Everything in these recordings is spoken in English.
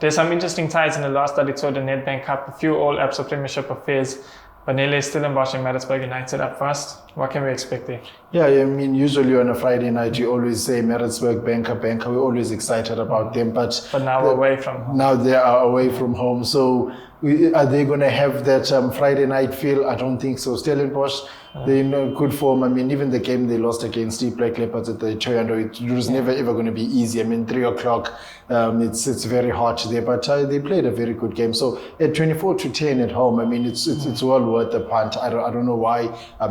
There's some interesting ties in the last 32 the Nedbank Cup, a few all Absa Premiership affairs. Banele is still embossing Maritzburg United up first. What can we expect there? Yeah, I mean, usually on a Friday night, you always say Maritzburg, banker. We're always excited about them. But now away from home. Now they are away from home. So are they going to have that Friday night feel? I don't think so. Stellenbosch, they're in good form. I mean, even the game they lost against the Black Leopards at the Tshwane, it was never ever going to be easy. I mean, 3 o'clock, it's very hot there. But they played a very good game. So at 24-10 at home, I mean, it's well worth the punt. I don't know why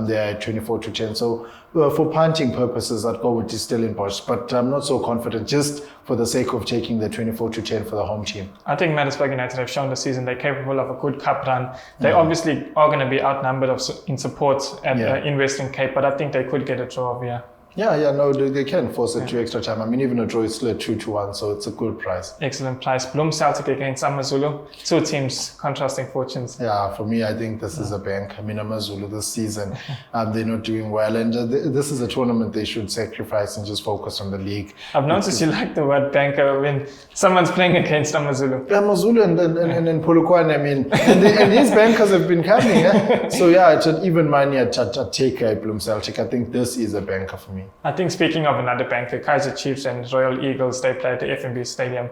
they're at 24-10. So for punting purposes, I'd go with the Stellenbosch. But I'm not so confident just for the sake of taking the 24-10 for the home team. I think Maritzburg United have shown this season they're capable of a good cup run. They obviously are going to be outnumbered in support in Western Cape, but I think they could get a draw here. Yeah, no, they can force it to extra time. I mean, even a draw is still at 2-1, so it's a good price. Excellent price. Bloem Celtic against Amazulu. Two teams contrasting fortunes. Yeah, for me, I think this is a bank. I mean, Amazulu this season, they're not doing well, and this is a tournament they should sacrifice and just focus on the league. I've noticed you like the word banker when someone's playing against Amazulu. Amazulu and Polokwane, I mean, and these bankers have been coming. Yeah? So yeah, it's an even money at take Bloem Celtic. I think this is a banker for me. I think speaking of another banker, Kaizer Chiefs and Royal Eagles, they play at the FNB Stadium.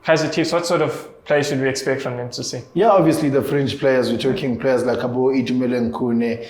Kaizer Chiefs, what sort of play should we expect from them to see? Yeah, obviously the fringe players, we're talking players like Abo Ijumele Nkune,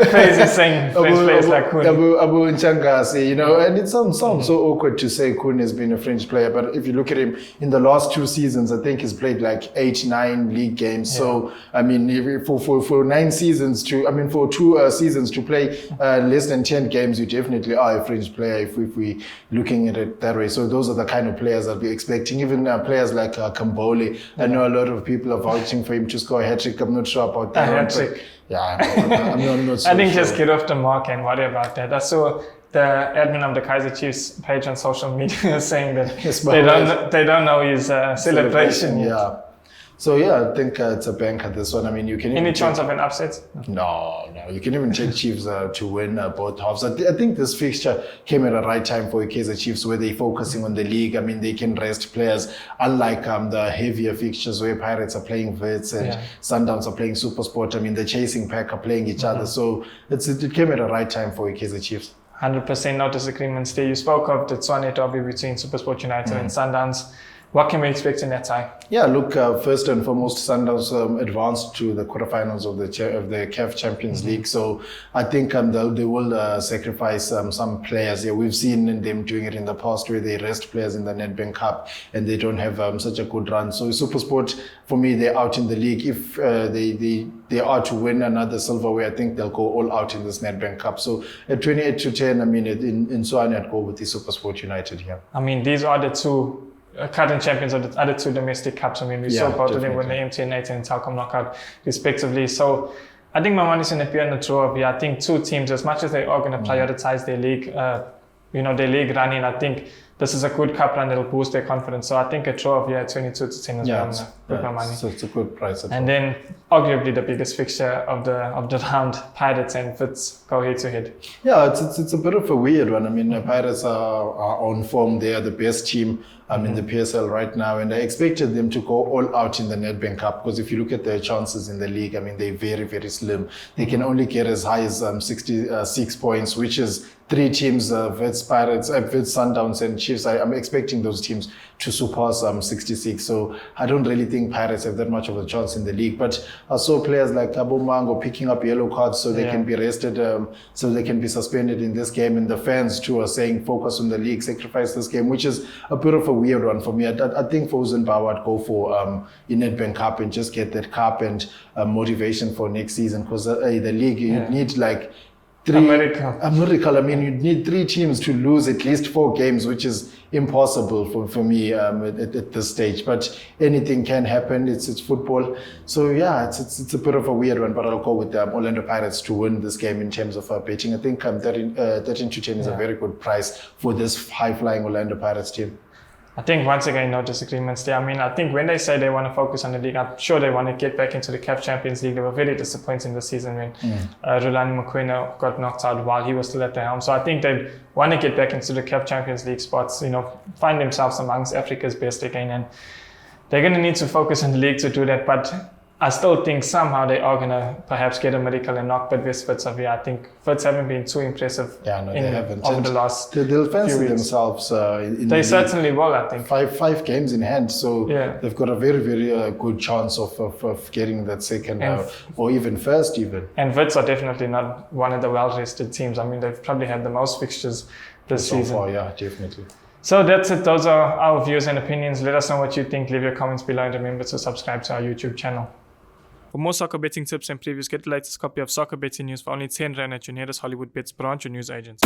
crazy saying players like Kune. Abu Nchangase, you know, and it sounds so awkward to say Kune has been a fringe player, but if you look at him in the last 2 seasons, I think he's played like 8-9 league games. Yeah. So, I mean, for 9 seasons for 2 seasons to play less than 10 games, you definitely are a fringe player if we're looking at it that way. So those are the kind of players I'll be expecting. Even players like Kambole, I know a lot of people are vouching for him to score a hat-trick. I'm not sure about that. A hat-trick? Yeah, I'm not so I think sure. Just get off the mark and worry about that. I saw the admin of the Kaizer Chiefs page on social media saying that they don't know his celebration yet. Yeah. So yeah, I think it's a banker this one. I mean, you can any chance of an upset? No. You can even take Chiefs to win both halves. I think this fixture came at the right time for Kaizer Chiefs, where they're focusing on the league. I mean, they can rest players, unlike the heavier fixtures where Pirates are playing Wits and Sundowns are playing SuperSport. I mean, the chasing pack are playing each other. So it came at the right time for Kaizer Chiefs. 100% no disagreements there. You spoke of the Tshwane derby between SuperSport United and Sundowns. What can we expect in that tie? Yeah, look, first and foremost, Sundowns advanced to the quarterfinals of the CAF Champions League. So I think they will sacrifice some players. Yeah, we've seen them doing it in the past where they rest players in the Nedbank Cup and they don't have such a good run. So SuperSport, for me, they're out in the league. If they are to win another silverware, I think they'll go all out in this Nedbank Cup. So at 28-10, I mean, in Tshwane, I'd go with the SuperSport United here. I mean, these are the two current champions of the other 2 domestic cups. I mean, we saw both of them win the MTN 8 and Telkom knockout respectively. So I think my money's going to be on the draw here. I think 2 teams, as much as they are going to prioritize their league, their league running, I think this is a good cup run that'll boost their confidence. So I think a draw of 22-10 is well my money. So it's a good price. And then arguably the biggest fixture of the round, Pirates and Wits go head to head. Yeah, it's a bit of a weird one. I mean, the Pirates are on form. They are the best team in the PSL right now, and I expected them to go all out in the Nedbank Cup, because if you look at their chances in the league, I mean, they're very, very slim. They can only get as high as 66 points, which is 3 teams, Wits, Pirates, Wits, Sundowns and Chiefs. I'm expecting those teams to surpass 66. So I don't really think Pirates have that much of a chance in the league. But I saw players like Mhango picking up yellow cards so they can be rested, so they can be suspended in this game. And the fans too are saying focus on the league, sacrifice this game, which is a bit of a weird one for me. I think for Uzenbauer would go for Nedbank Cup and just get that cup and motivation for next season, because the league, you need like a miracle. I mean, you need 3 teams to lose at least 4 games, which is impossible for me at this stage. But anything can happen. It's football. So yeah, it's a bit of a weird one. But I'll go with the Orlando Pirates to win this game in terms of betting. I think 13-10 is a very good price for this high-flying Orlando Pirates team. I think once again, no disagreements there. I mean, I think when they say they want to focus on the league, I'm sure they want to get back into the CAF Champions League. They were very disappointing this season when Rulani Mokoena got knocked out while he was still at the helm. So I think they want to get back into the CAF Champions League spots, find themselves amongst Africa's best again. And they're going to need to focus on the league to do that. But I still think somehow they are going to perhaps get a miracle and knock Bidvest Wits over here. I think Wits haven't been too impressive they haven't. over the last They'll fancy few weeks. themselves in They the certainly will, I think. Five games in hand, so they've got a very, very good chance of getting that second or even first even. And Wits are definitely not one of the well-rested teams. I mean, they've probably had the most fixtures this season. So far, yeah, definitely. So that's it. Those are our views and opinions. Let us know what you think. Leave your comments below and remember to subscribe to our YouTube channel. For more soccer betting tips and previews, get the latest copy of Soccer Betting News for only 10 Rand at your nearest Hollywood Bets branch or news agents.